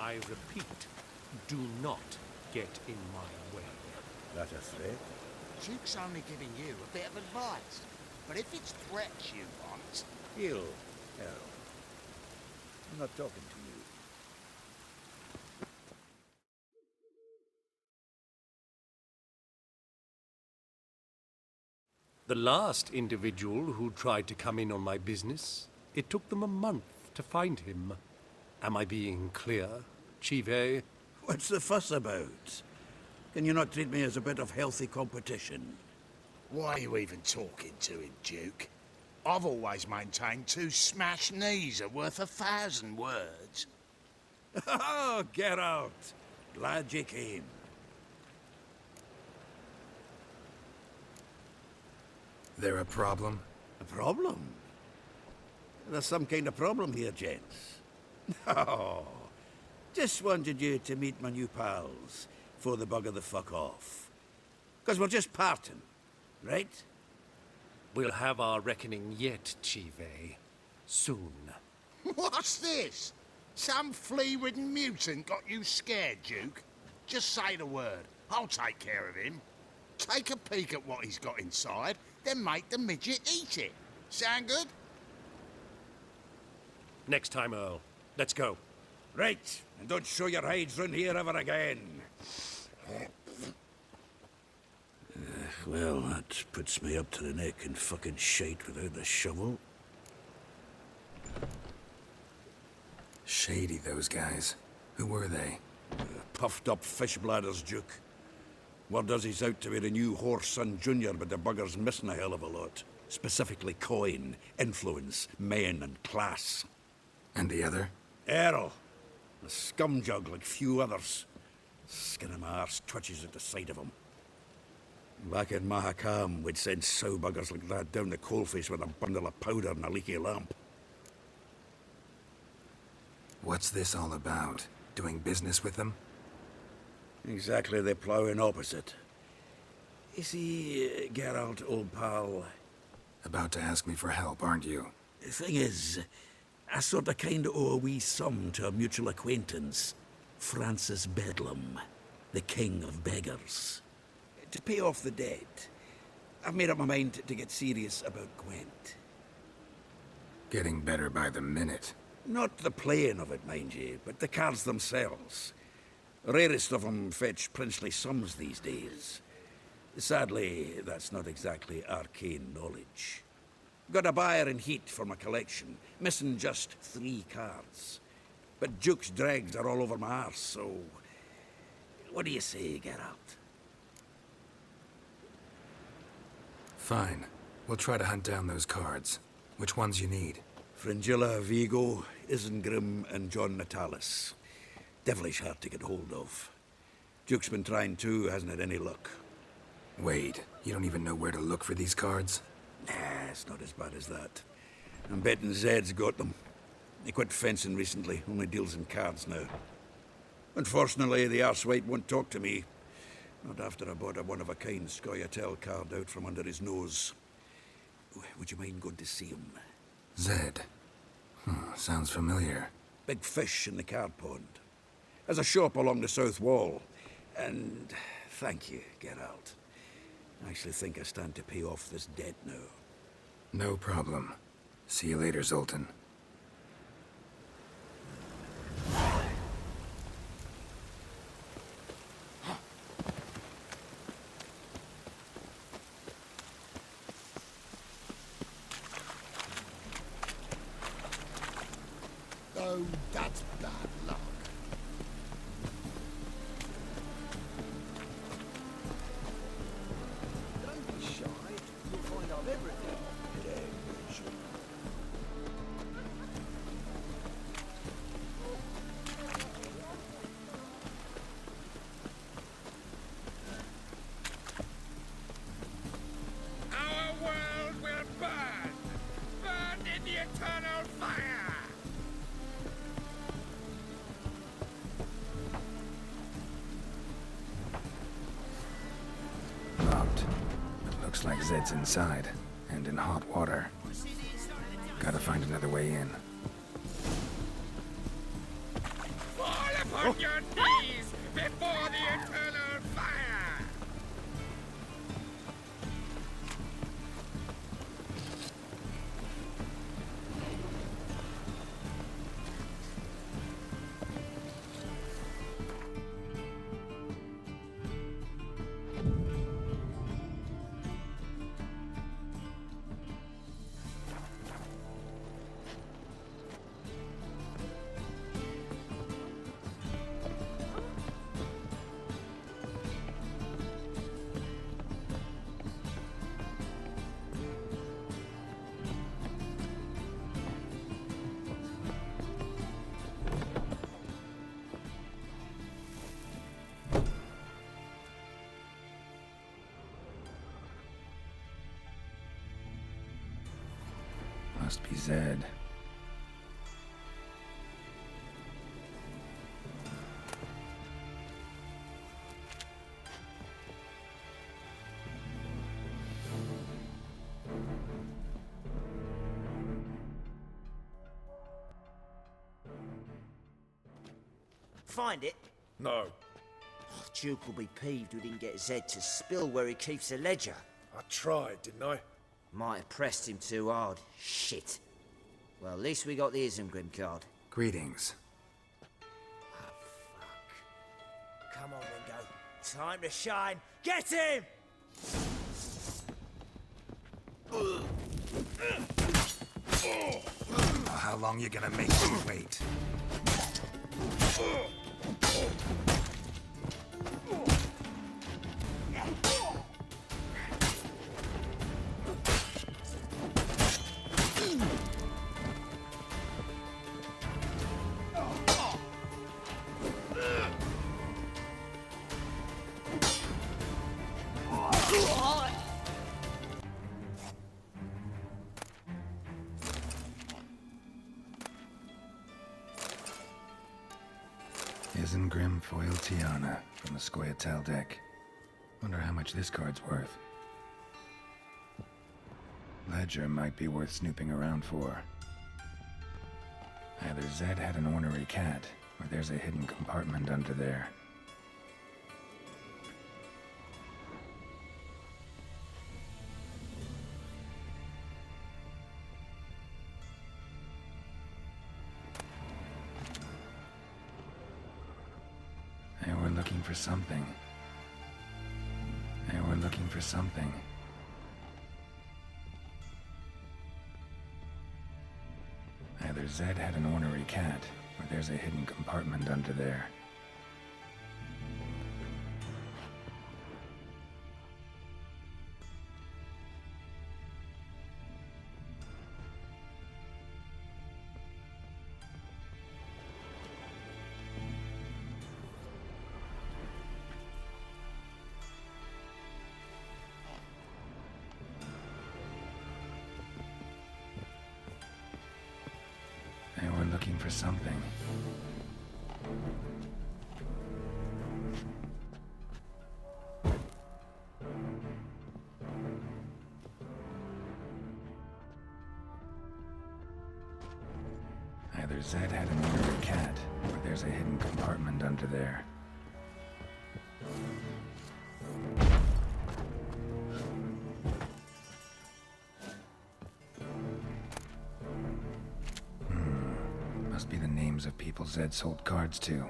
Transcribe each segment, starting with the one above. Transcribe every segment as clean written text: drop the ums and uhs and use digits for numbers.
I repeat, do not get in my way. That a threat? Duke's only giving you a bit of advice. But if it's threats you want... You, Errol. I'm not talking to you. The last individual who tried to come in on my business, it took them a month to find him. Am I being clear, Chive? What's the fuss about? Can you not treat me as a bit of healthy competition? Why are you even talking to him, Duke? I've always maintained 2 smashed knees are worth 1,000 words. Oh, get out! Glad you came. There a problem? A problem? There's some kind of problem here, gents. Oh, just wanted you to meet my new pals before they bugger the fuck off. 'Cause we're just parting, right? We'll have our reckoning yet, Chive. Soon. What's this? Some flea-ridden mutant got you scared, Duke? Just say the word. I'll take care of him. Take a peek at what he's got inside, then make the midget eat it. Sound good? Next time, Earl. Let's go. Right, and don't show your hides round here ever again. Well, that puts me up to the neck in fucking shite without the shovel. Shady, those guys. Who were they? Puffed up fish bladders, Duke. Word does he's out to be the new Horse Son Jr., but the bugger's missing a hell of a lot. Specifically coin, influence, men, and class. And the other? Errol. A scumjug like few others. Skin of my arse twitches at the sight of him. Back in Mahakam, we'd send sow buggers like that down the coalface with a bundle of powder and a leaky lamp. What's this all about? Doing business with them? Exactly the ploughing opposite. You see, Geralt, old pal... About to ask me for help, aren't you? The thing is, I sort of kinda owe a wee sum to a mutual acquaintance. Francis Bedlam, the king of beggars. To pay off the debt, I've made up my mind to get serious about Gwent. Getting better by the minute. Not the playing of it, mind you, but the cards themselves. The rarest of them fetch princely sums these days. Sadly, that's not exactly arcane knowledge. Got a buyer in heat for my collection, missing just 3 cards. But Duke's dregs are all over my arse, so... What do you say, Geralt? Fine. We'll try to hunt down those cards. Which ones you need? Fringilla, Vigo, Isengrim, and John Natalis. Devilish hard to get hold of. Duke's been trying too, hasn't had any luck. Wait, you don't even know where to look for these cards? Nah, it's not as bad as that. I'm betting Zed's got them. He quit fencing recently, only deals in cards now. Unfortunately, the arsewite won't talk to me. Not after I bought a one-of-a-kind Scoia'tael card out from under his nose. Would you mind going to see him? Zed. Sounds familiar. Big fish in the card pond. Has a shop along the south wall. And thank you, Geralt. I actually think I stand to pay off this debt now. No problem. See you later, Zoltan. Oh, that's bad luck. Don't be shy. You'll find out everything. Our world will burn! Burn in the eternal fire! Locked. It looks like Zed's inside, and in hot water. Gotta find another way in. Fall upon on your knees before the eternal fire! Must be Zed. Find it? No. Duke will be peeved we didn't get Zed to spill where he keeps the ledger. I tried, didn't I? Might have pressed him too hard. Shit. Well, at least we got the Isengrim card. Greetings. Come on, Ringo. Time to shine. Get him! How long you gonna make me wait? Isengrim Foil Tiana from the Scoia'tael deck. Wonder how much this card's worth. Ledger might be worth snooping around for. Either Zed had an ornery cat, or there's a hidden compartment under there. They were looking for something. They were looking for something. Either Zed had an ornery cat, or there's a hidden compartment under there. They were looking for something. Either Zed had an ornery cat, or there's a hidden compartment under there. Must be the names of people Zed sold cards to.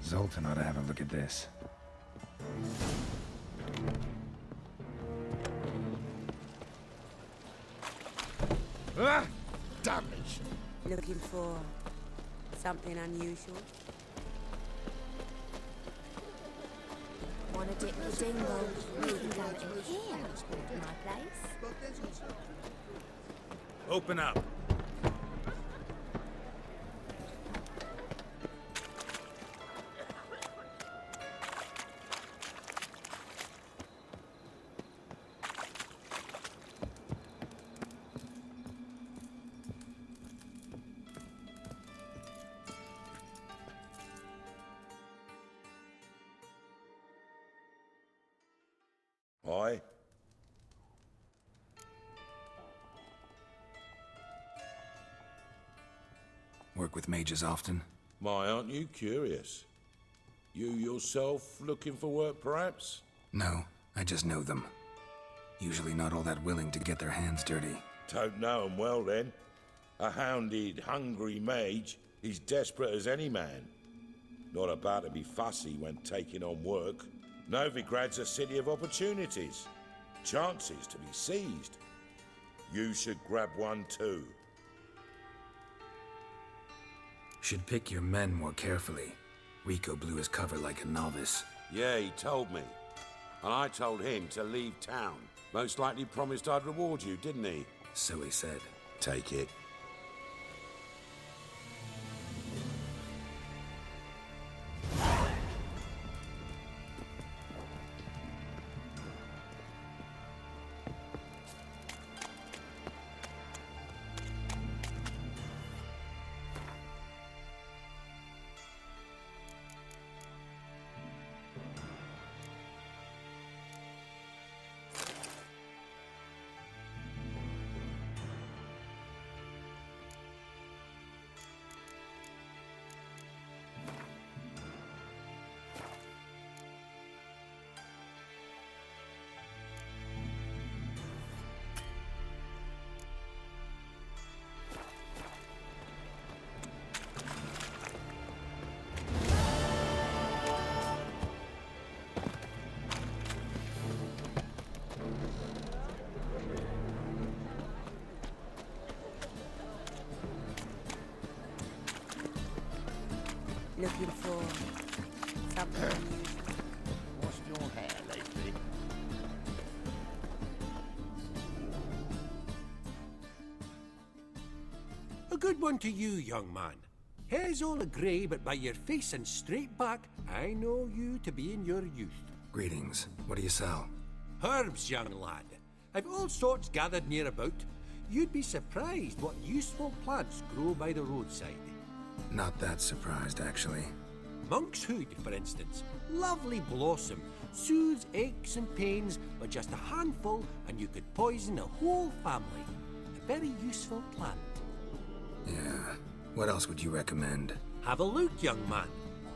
Zoltan ought to have a look at this. Ah! Damage! Looking for something unusual? Wanna dip the dingle? We can go in here. My place. Open up. Aye? Work with mages often? My, aren't you curious? You yourself looking for work, perhaps? No, I just know them. Usually not all that willing to get their hands dirty. Don't know 'em well, then. A hounded, hungry mage is desperate as any man. Not about to be fussy when taking on work. Novigrad's a city of opportunities. Chances to be seized. You should grab one too. Should pick your men more carefully. Rico blew his cover like a novice. Yeah, he told me. And I told him to leave town. Most likely promised I'd reward you, didn't he? So he said. Take it. Looking for something unusual. What's your hair lately? A good one to you, young man. Hair's all a grey, but by your face and straight back, I know you to be in your youth. Greetings. What do you sell? Herbs, young lad. I've all sorts gathered near about. You'd be surprised what useful plants grow by the roadside. Not that surprised, actually. Monk's hood, for instance. Lovely blossom. Soothes aches and pains, but just a handful and you could poison a whole family. A very useful plant. Yeah. What else would you recommend? Have a look, young man.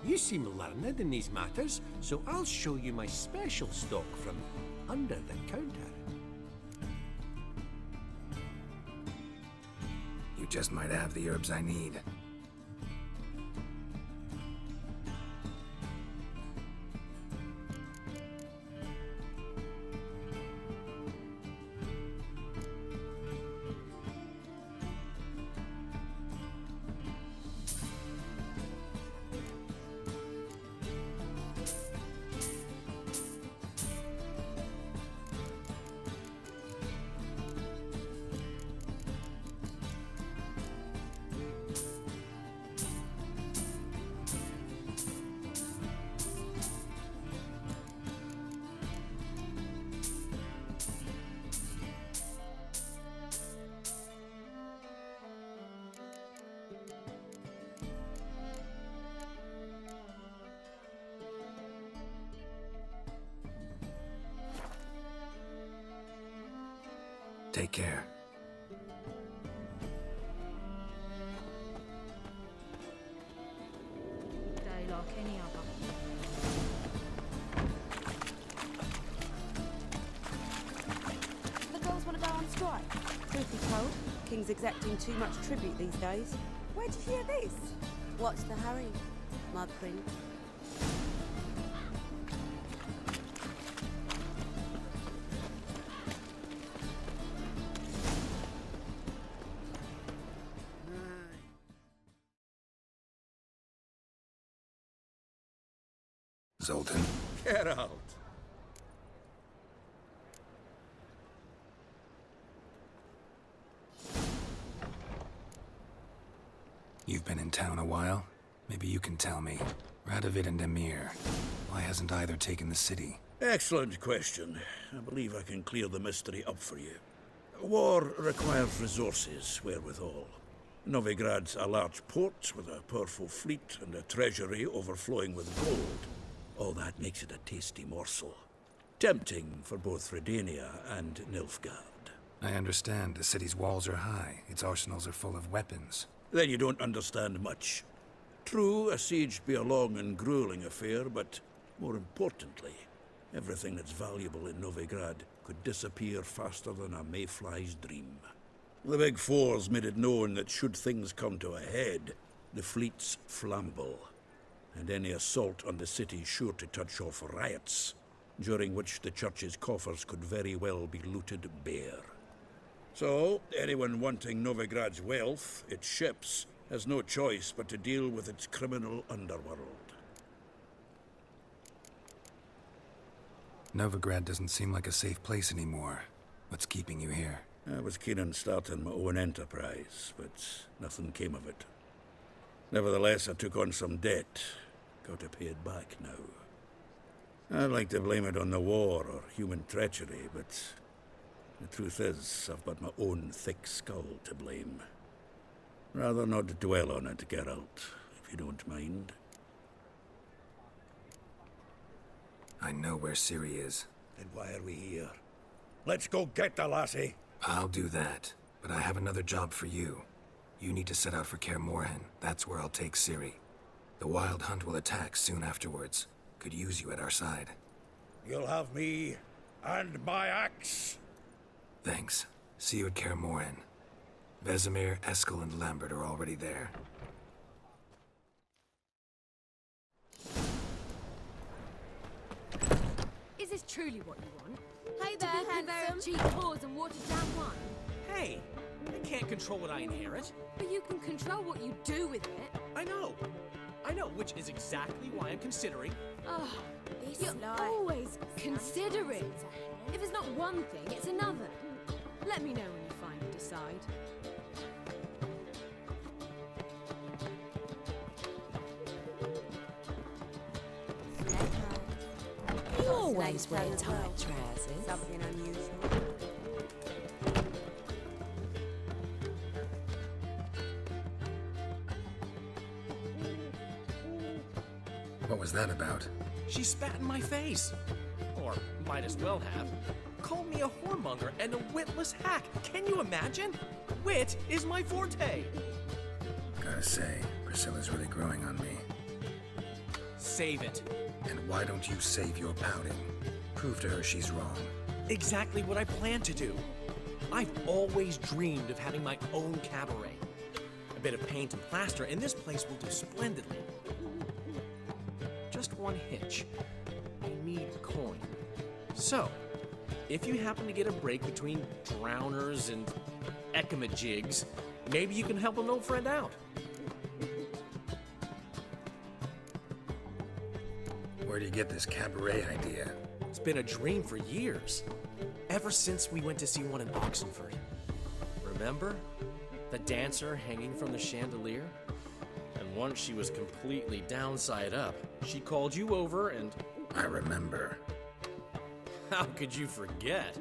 You seem learned in these matters, so I'll show you my special stock from under the counter. You just might have the herbs I need. Take care. Day like any other. The girls want to go on strike. Truth be told, King's exacting too much tribute these days. Where'd you hear this? What's the hurry, my prince? Zoltan. Geralt! You've been in town a while? Maybe you can tell me. Radovid and Emir. Why hasn't either taken the city? Excellent question. I believe I can clear the mystery up for you. War requires resources, wherewithal. Novigrad's a large port with a powerful fleet and a treasury overflowing with gold. All that makes it a tasty morsel. tempting for both Redania and Nilfgaard. I understand. The city's walls are high. Its arsenals are full of weapons. Then you don't understand much. True, a siege be a long and grueling affair, but more importantly, everything that's valuable in Novigrad could disappear faster than a mayfly's dream. The Big Four's made it known that should things come to a head, the fleet's flammable, and any assault on the city's sure to touch off riots, during which the church's coffers could very well be looted bare. So, anyone wanting Novigrad's wealth, its ships, has no choice but to deal with its criminal underworld. Novigrad doesn't seem like a safe place anymore. What's keeping you here? I was keen on starting my own enterprise, but nothing came of it. Nevertheless, I took on some debt. Got to pay it back now. I'd like to blame it on the war or human treachery, but the truth is, I've got my own thick skull to blame. Rather not dwell on it, Geralt, if you don't mind. I know where Ciri is. Then why are we here? Let's go get the lassie! I'll do that, but I have another job for you. You need to set out for Kaer Morhen. That's where I'll take Ciri. The Wild Hunt will attack soon afterwards. Could use you at our side. You'll have me and my axe. Thanks. See you at Kaer Morhen. Vesemir, Eskel, and Lambert are already there. Is this truly what you want? Hey To there, be purveyor of handsome. cheap whores and watered down wine? Hey, I can't control what I inherit. But you can control what you do with it. I know, which is exactly why I'm considering. Oh, This you're life always considering. If it's not one thing, it's another. Let me know when you finally decide. You always wear tight trousers. Something unusual. What was that about? She spat in my face. Or might as well have. Called me a whoremonger and a witless hack. Can you imagine? Wit is my forte. Gotta say, Priscilla's really growing on me. Save it. And why don't you save your pouting? Prove to her she's wrong. Exactly what I plan to do. I've always dreamed of having my own cabaret. A bit of paint and plaster, and this place will do splendidly. Just one hitch. I need coin. So, if you happen to get a break between drowners and ekamajigs, maybe you can help an old friend out. Where do you get this cabaret idea? It's been a dream for years. Ever since we went to see one in Oxenford. Remember? The dancer hanging from the chandelier? And once she was completely downside up, she called you over and... I remember. How could you forget?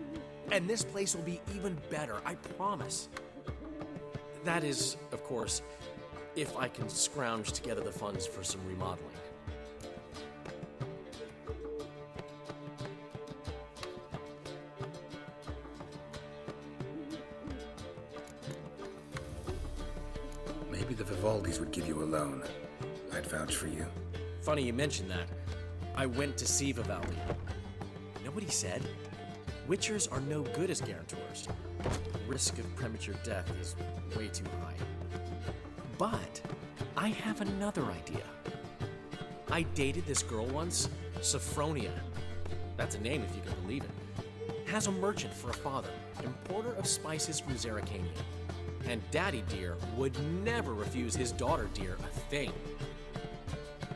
And this place will be even better, I promise. That is, of course, if I can scrounge together the funds for some remodeling. Maybe the Vivaldis would give you a loan. I'd vouch for you. Funny you mention that. I went to see Vivaldi. You know what he said? Witchers are no good as guarantors. The risk of premature death is way too high. But I have another idea. I dated this girl once, Sophronia. That's a name if you can believe it. Has a merchant for a father, importer of spices from Zerrikania. And Daddy Dear would never refuse his daughter Dear a thing.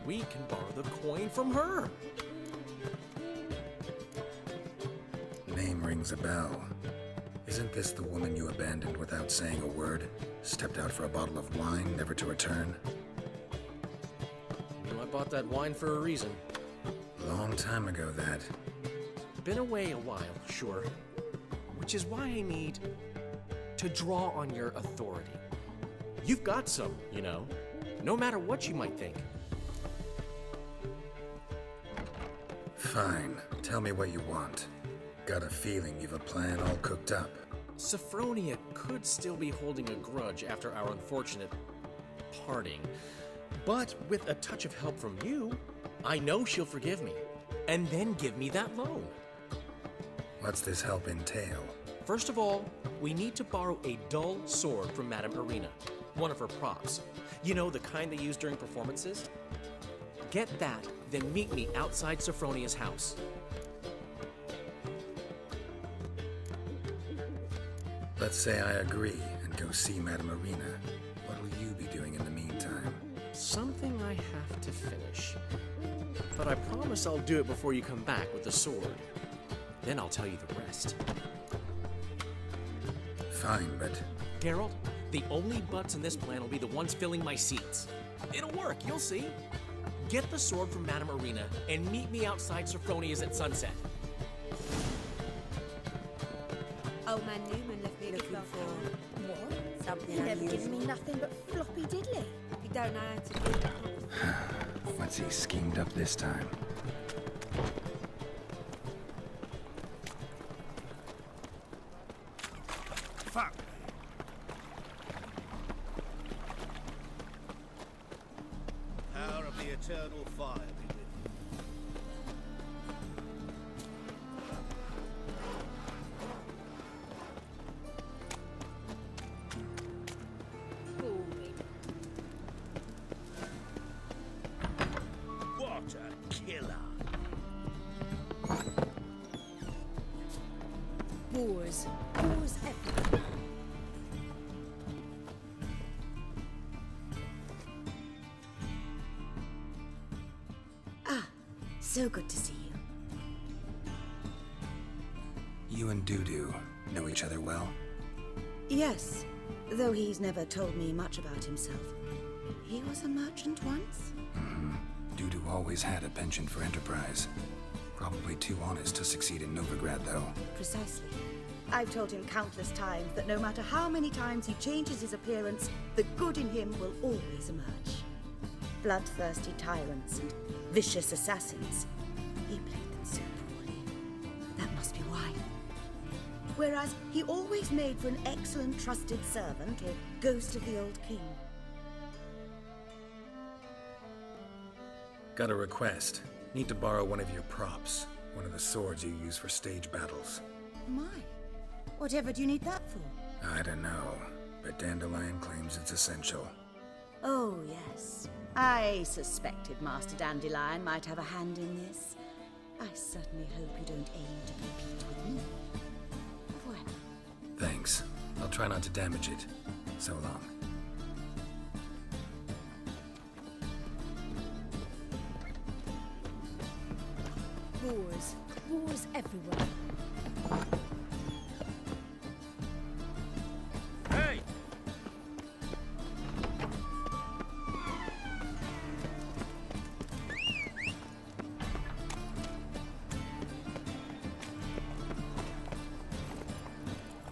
We can borrow the coin from her. Name rings a bell. Isn't this the woman you abandoned without saying a word? Stepped out for a bottle of wine, never to return? You know, I bought that wine for a reason. Long time ago, that. Been away a while, sure. Which is why I need to draw on your authority. You've got some, you know, no matter what you might think. Fine. Tell me what you want. Got a feeling you've a plan all cooked up. Sophronia could still be holding a grudge after our unfortunate parting, but with a touch of help from you, I know she'll forgive me, and then give me that loan. What's this help entail? First of all, we need to borrow a dull sword from Madame Irina, one of her props. You know, the kind they use during performances? Get that, then meet me outside Sophronia's house. Let's say I agree and go see Madame Irina. What will you be doing in the meantime? Something I have to finish. But I promise I'll do it before you come back with the sword. Then I'll tell you the rest. Fine, but... Geralt, the only butts in this plan will be the ones filling my seats. It'll work, you'll see. Get the sword from Madame Irina and meet me outside Sophronia's at sunset. Old man Newman left me a gift last night. What? Something You never given unusual. me nothing but floppy diddly. You don't know how to do it. What's he schemed up this time? Fuck. Power of the eternal fire be with you. What a killer! Boars. Boars everywhere. Ah, so good to see you. You and Dudu know each other well? Yes, though he's never told me much about himself. He was a merchant once? Dudu always had a penchant for enterprise. Probably too honest to succeed in Novigrad, though. Precisely. I've told him countless times that no matter how many times he changes his appearance, the good in him will always emerge. Bloodthirsty tyrants and vicious assassins. He played them so poorly. That must be why. Whereas he always made for an excellent trusted servant or ghost of the old king. Got a request. Need to borrow one of your props. One of the swords you use for stage battles. My, whatever do you need that for? I don't know, but Dandelion claims it's essential. Oh, yes. I suspected Master Dandelion might have a hand in this. I certainly hope you don't aim to compete with me. Well, Thanks. I'll try not to damage it. So long. Boars. Boars everywhere. Hey!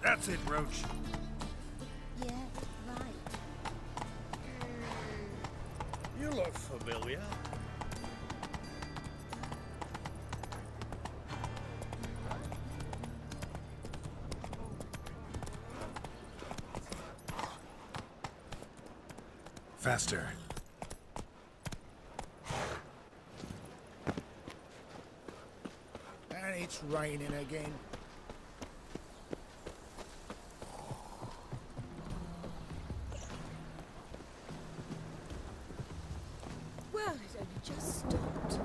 That's it, Roach. Yeah, right. You look familiar. Faster. And it's raining again. Well, it only just stopped.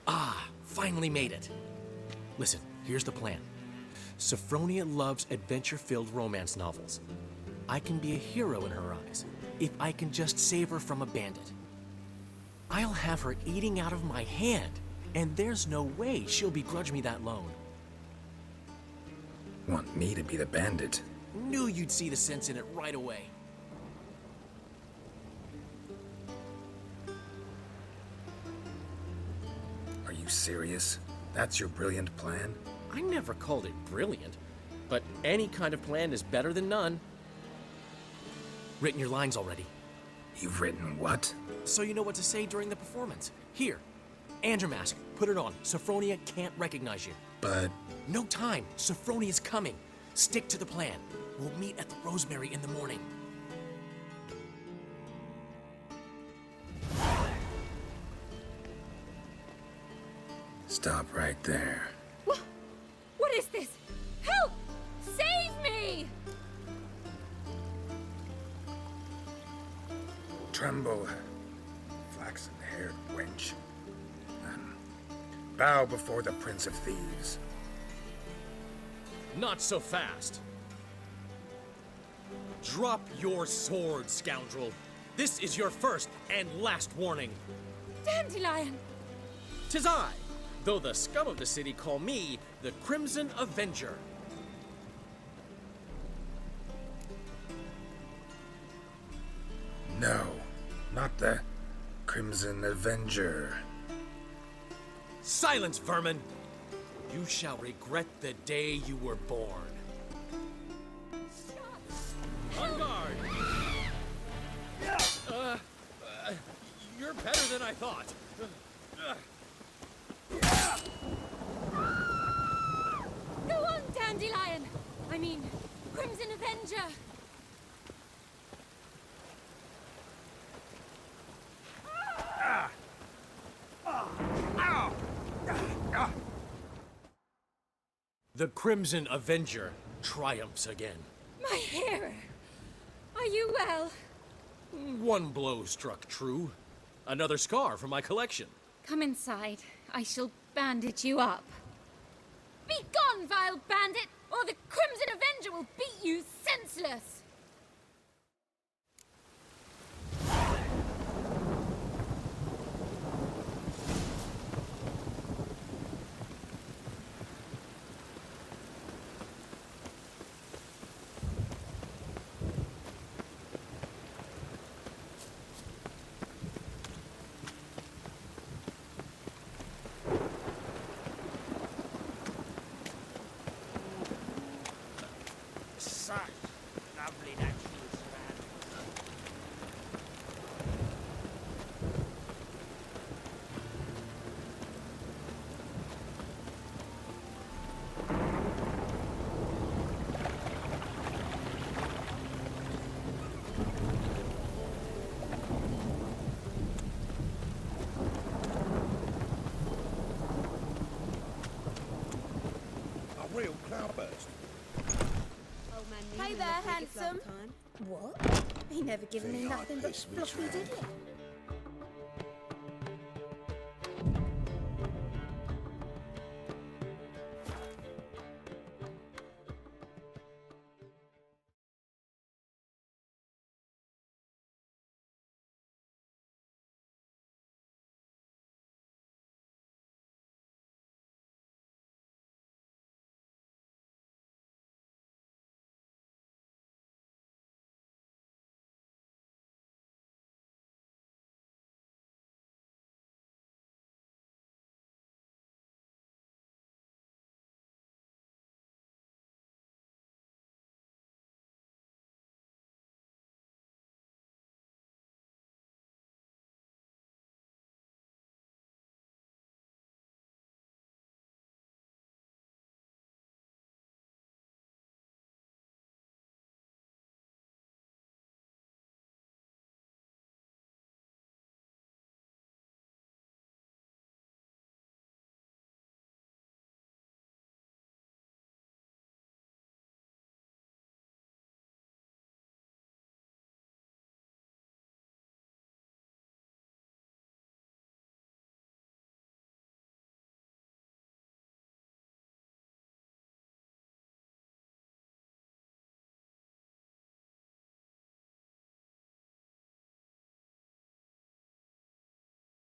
Ah, finally made it. Listen, here's the plan. Sophronia loves adventure-filled romance novels. I can be a hero in her eyes if I can just save her from a bandit. I'll have her eating out of my hand, and there's no way she'll begrudge me that loan. Want me to be the bandit? Knew you'd see the sense in it right away. Are you serious? That's your brilliant plan? I never called it brilliant, but any kind of plan is better than none. Written your lines already. You've written what? So you know what to say during the performance. Here, Andromask, put it on. Sophronia can't recognize you. But... No time. Sophronia's coming. Stick to the plan. We'll meet at the Rosemary in the morning. Stop right there. What is this? Help! Save me! Tremble, flaxen-haired wench. Bow before the Prince of Thieves. Not so fast. Drop your sword, scoundrel. This is your first and last warning. Dandelion! 'Tis I, though the scum of the city call me the Crimson Avenger. No, not the Crimson Avenger. Silence, vermin! You shall regret the day you were born. On guard! You're better than I thought. Go on, Dandelion! I mean, Crimson Avenger! The Crimson Avenger triumphs again. My hero! Are you well? One blow struck true. Another scar from my collection. Come inside. I shall bandage you up. Be gone, vile bandit, or the Crimson Avenger will beat you senseless! Lovely natural surroundings. A real cloudburst. Hey there, handsome. What? He never given me nothing but fluffy diddly.